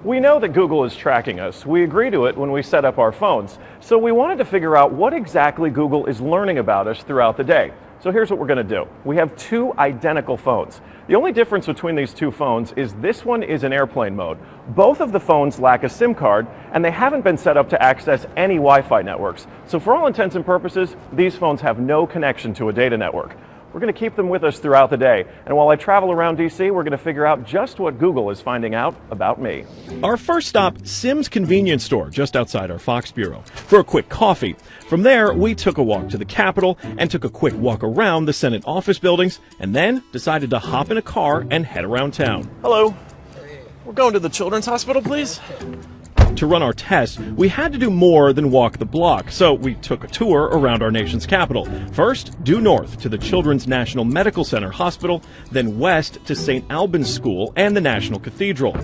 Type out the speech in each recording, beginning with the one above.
We know that Google is tracking us. We agree to it when we set up our phones. So we wanted to figure out what exactly Google is learning about us throughout the day. So here's what we're going to do. We have two identical phones. The only difference between these two phones is this one is in airplane mode. Both of the phones lack a SIM card, and they haven't been set up to access any Wi-Fi networks. So for all intents and purposes, these phones have no connection to a data network. We're going to keep them with us throughout the day. And while I travel around DC, we're going to figure out just what Google is finding out about me. Our first stop, Sim's convenience store, just outside our Fox bureau, for a quick coffee. From there, we took a walk to the Capitol and took a quick walk around the Senate office buildings, and then decided to hop in a car and head around town. Hello. We're going to the Children's Hospital, please. To run our tests, we had to do more than walk the block, so we took a tour around our nation's capital. First, due north to the Children's National Medical Center Hospital, then west to St. Albans School and the National Cathedral.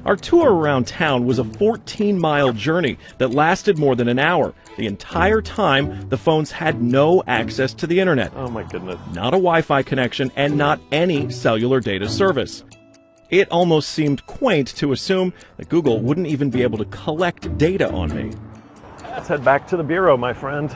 Our tour around town was a 14-mile journey that lasted more than an hour. The entire time, the phones had no access to the internet. Oh my goodness. Not a Wi-Fi connection and not any cellular data service. It almost seemed quaint to assume that Google wouldn't even be able to collect data on me. Let's head back to the bureau, my friend.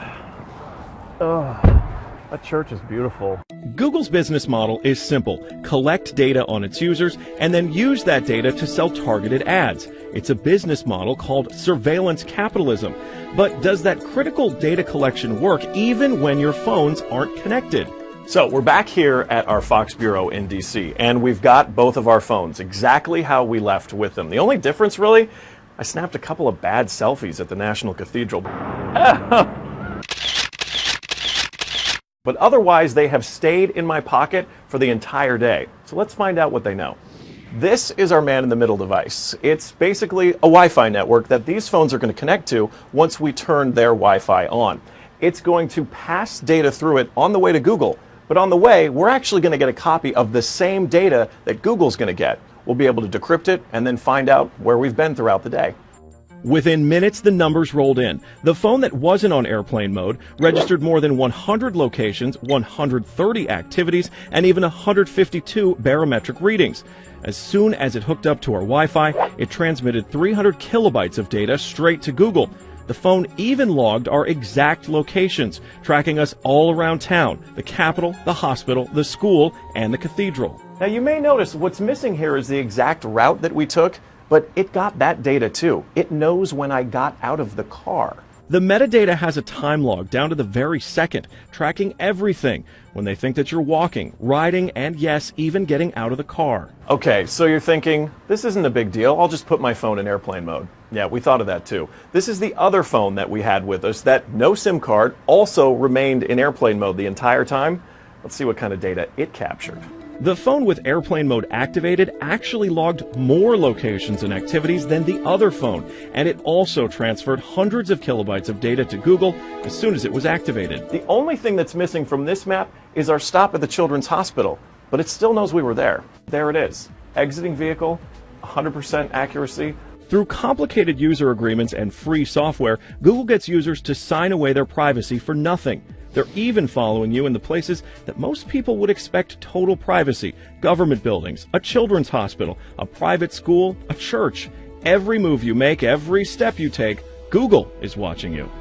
That church is beautiful. Google's business model is simple. Collect data on its users and then use that data to sell targeted ads. It's a business model called surveillance capitalism. But does that critical data collection work even when your phones aren't connected? So we're back here at our Fox Bureau in DC, and we've got both of our phones exactly how we left with them. The only difference, really, I snapped a couple of bad selfies at the National Cathedral. But otherwise, they have stayed in my pocket for the entire day. So let's find out what they know. This is our man-in-the-middle device. It's basically a Wi-Fi network that these phones are going to connect to once we turn their Wi-Fi on. It's going to pass data through it on the way to Google. But on the way, we're actually going to get a copy of the same data that Google's going to get. We'll be able to decrypt it and then find out where we've been throughout the day. Within minutes, the numbers rolled in. The phone that wasn't on airplane mode registered more than 100 locations, 130 activities, and even 152 barometric readings. As soon as it hooked up to our Wi-Fi, it transmitted 300 kilobytes of data straight to Google. The phone even logged our exact locations, tracking us all around town, the Capitol, the hospital, the school, and the cathedral. Now you may notice what's missing here is the exact route that we took, but it got that data too. It knows when I got out of the car. The metadata has a time log down to the very second, tracking everything when they think that you're walking, riding, and yes, even getting out of the car. Okay, so you're thinking, this isn't a big deal. I'll just put my phone in airplane mode. Yeah, we thought of that too. This is the other phone that we had with us that no SIM card also remained in airplane mode the entire time. Let's see what kind of data it captured. The phone with airplane mode activated actually logged more locations and activities than the other phone, and it also transferred hundreds of kilobytes of data to Google as soon as it was activated. The only thing that's missing from this map is our stop at the Children's Hospital, but it still knows we were there. There it is. Exiting vehicle, 100% accuracy. Through complicated user agreements and free software, Google gets users to sign away their privacy for nothing. They're even following you in the places that most people would expect total privacy: government buildings, a children's hospital, a private school, a church. Every move you make, every step you take, Google is watching you.